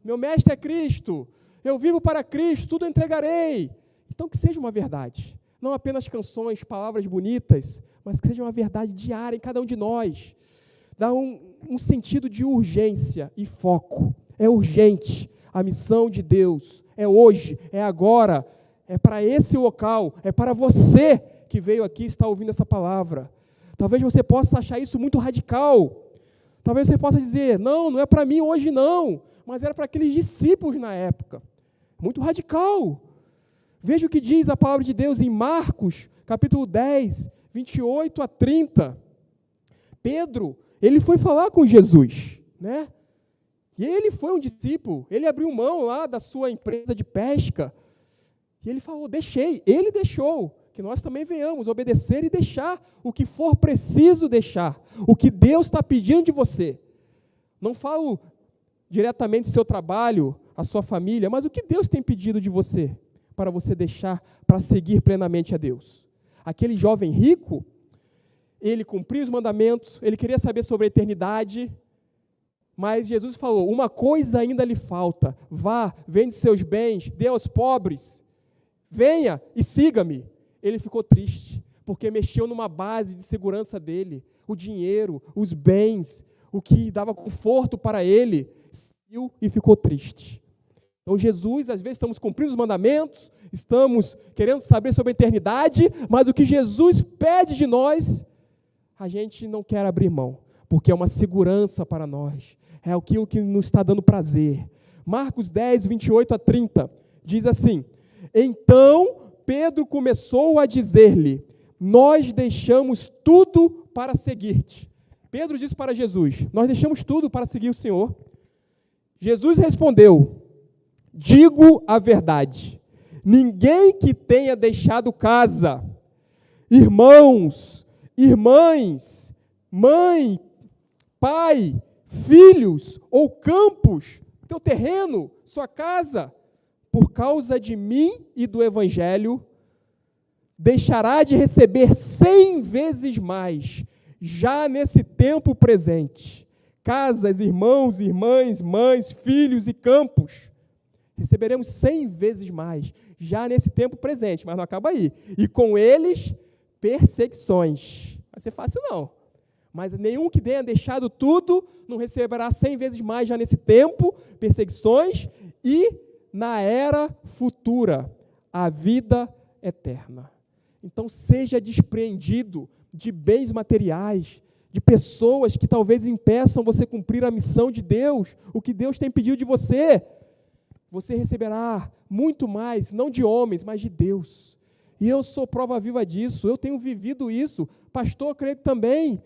Meu mestre é Cristo. Eu vivo para Cristo, tudo entregarei. Então que seja uma verdade. Não apenas canções, palavras bonitas, mas que seja uma verdade diária em cada um de nós. Dá um sentido de urgência e foco. É urgente. A missão de Deus é hoje, é agora, é para esse local, é para você que veio aqui e está ouvindo essa palavra. Talvez você possa achar isso muito radical. Talvez você possa dizer, não é para mim hoje não, mas era para aqueles discípulos na época. Muito radical. Veja o que diz a palavra de Deus em Marcos, capítulo 10, 28 a 30. Pedro, ele foi falar com Jesus, né? E ele foi um discípulo, ele abriu mão lá da sua empresa de pesca, e ele falou, ele deixou, que nós também venhamos obedecer e deixar o que for preciso deixar, o que Deus está pedindo de você. Não falo diretamente do seu trabalho, a sua família, mas o que Deus tem pedido de você, para você deixar, para seguir plenamente a Deus. Aquele jovem rico, ele cumpriu os mandamentos, ele queria saber sobre a eternidade, mas Jesus falou, uma coisa ainda lhe falta, vá, vende seus bens, dê aos pobres, venha e siga-me. Ele ficou triste, porque mexeu numa base de segurança dele, o dinheiro, os bens, o que dava conforto para ele, e ficou triste. Então Jesus, às vezes estamos cumprindo os mandamentos, estamos querendo saber sobre a eternidade, mas o que Jesus pede de nós, a gente não quer abrir mão, porque é uma segurança para nós, é aquilo que nos está dando prazer. Marcos 10, 28 a 30, diz assim, então Pedro começou a dizer-lhe, nós deixamos tudo para seguir-te. Pedro disse para Jesus, nós deixamos tudo para seguir o Senhor. Jesus respondeu, digo a verdade, ninguém que tenha deixado casa, irmãos, irmãs, mãe, pai, filhos ou campos, teu terreno, sua casa, por causa de mim e do Evangelho, deixará de receber 100 vezes mais, já nesse tempo presente, casas, irmãos, irmãs, mães, filhos e campos. Receberemos 100 vezes mais, já nesse tempo presente, mas não acaba aí. E com eles, perseguições. Vai ser fácil não. Mas nenhum que tenha deixado tudo, não receberá 100 vezes mais já nesse tempo, perseguições, e na era futura, a vida eterna. Então seja despreendido de bens materiais, de pessoas que talvez impeçam você cumprir a missão de Deus, o que Deus tem pedido de você. Você receberá muito mais, não de homens, mas de Deus. E eu sou prova viva disso, eu tenho vivido isso. Pastor, creio que também.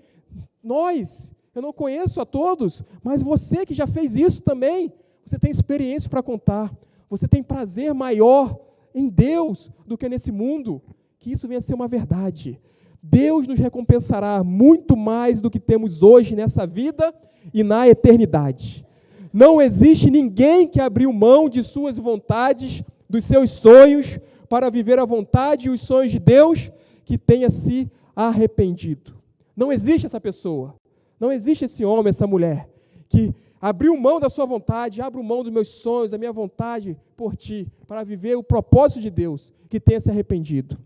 Eu não conheço a todos, mas você que já fez isso também, você tem experiência para contar. Você tem prazer maior em Deus do que nesse mundo. Que isso venha a ser uma verdade. Deus nos recompensará muito mais do que temos hoje nessa vida e na eternidade. Não existe ninguém que abriu mão de suas vontades, dos seus sonhos, para viver a vontade e os sonhos de Deus, que tenha se arrependido. Não existe essa pessoa, não existe esse homem, essa mulher, que Abriu mão da sua vontade, abro mão dos meus sonhos, da minha vontade por ti, para viver o propósito de Deus, que tenha se arrependido.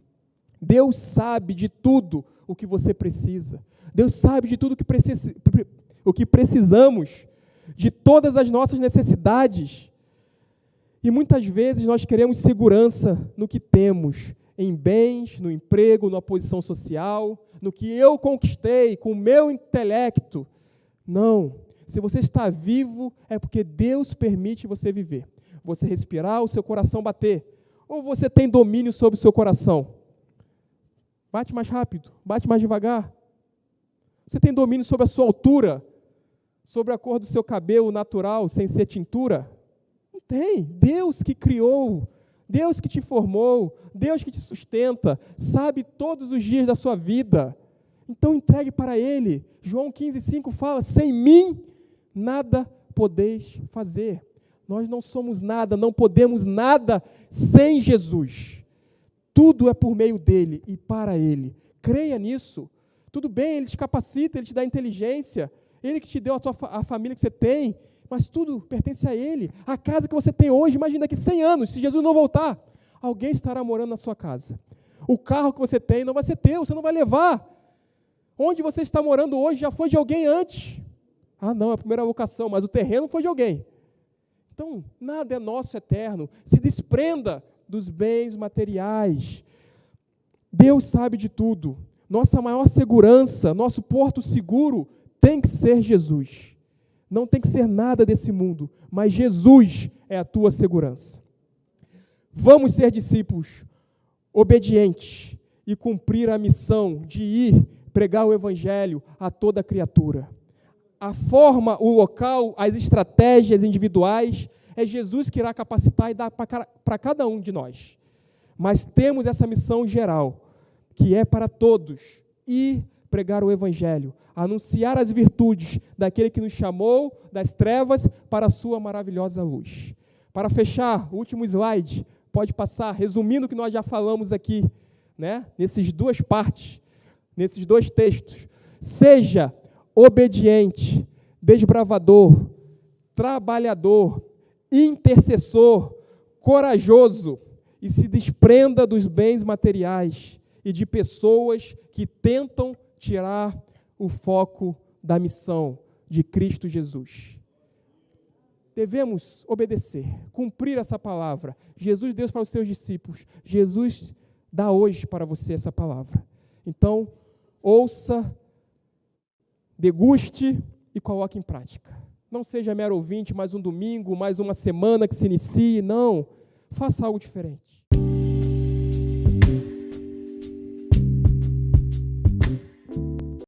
Deus sabe de tudo o que você precisa. Deus sabe de tudo o que precisamos, de todas as nossas necessidades. E muitas vezes nós queremos segurança no que temos, em bens, no emprego, na posição social, no que eu conquistei com o meu intelecto. Não. Se você está vivo, é porque Deus permite você viver. Você respirar, o seu coração bater. Ou você tem domínio sobre o seu coração? Bate mais rápido, bate mais devagar. Você tem domínio sobre a sua altura? Sobre a cor do seu cabelo natural, sem ser tintura? Não tem. Deus que criou, Deus que te formou, Deus que te sustenta, sabe todos os dias da sua vida. Então entregue para Ele. João 15,5 fala, sem mim nada podeis fazer. Nós não somos nada, não podemos nada sem Jesus. Tudo é por meio dEle e para Ele. Creia nisso. Tudo bem, Ele te capacita, Ele te dá inteligência, Ele que te deu a família que você tem, mas tudo pertence a Ele. A casa que você tem hoje, imagina daqui 100 anos, se Jesus não voltar, alguém estará morando na sua casa. O carro que você tem não vai ser teu, você não vai levar. Onde você está morando hoje já foi de alguém antes. Ah, não, é a primeira locação, mas o terreno foi de alguém. Então, nada é nosso eterno. Se desprenda dos bens materiais. Deus sabe de tudo. Nossa maior segurança, nosso porto seguro tem que ser Jesus. Não tem que ser nada desse mundo, mas Jesus é a tua segurança. Vamos ser discípulos obedientes e cumprir a missão de ir pregar o Evangelho a toda criatura. A forma, o local, as estratégias individuais, é Jesus que irá capacitar e dar para cada um de nós. Mas temos essa missão geral, que é para todos, ir pregar o Evangelho, anunciar as virtudes daquele que nos chamou das trevas para a sua maravilhosa luz. Para fechar, o último slide, pode passar, resumindo o que nós já falamos aqui, né? Nessas duas partes, nesses dois textos. Seja obediente, desbravador, trabalhador, intercessor, corajoso e se desprenda dos bens materiais e de pessoas que tentam tirar o foco da missão de Cristo Jesus. Devemos obedecer, cumprir essa palavra. Jesus deu para os seus discípulos. Jesus dá hoje para você essa palavra. Então, ouça, deguste e coloque em prática. Não seja mero ouvinte, mais um domingo, mais uma semana que se inicie. Não, faça algo diferente.